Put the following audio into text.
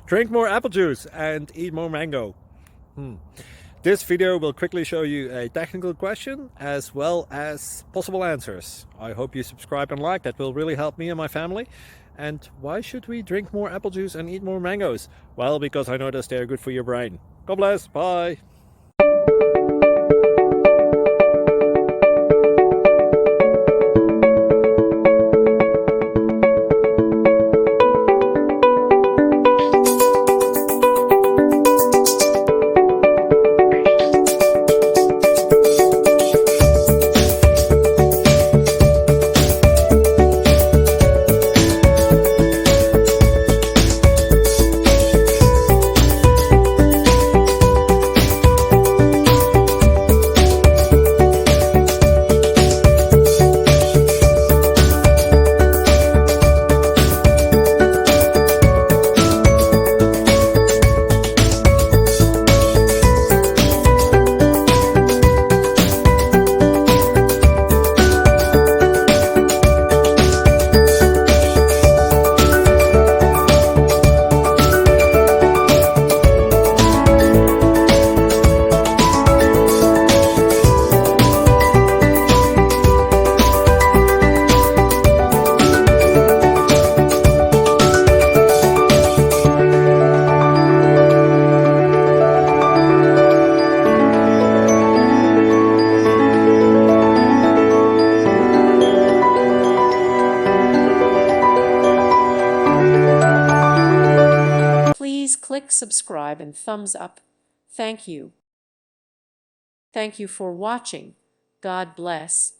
Drink more apple juice and eat more mango. This video will quickly show you a technical question as well as possible answers. I hope you subscribe and like, that will really help me and my family. And why should we drink more apple juice and eat more mangoes? Well, because I noticed they're good for your brain. God bless, bye! Please click subscribe and thumbs up. Thank you. Thank you for watching. God bless.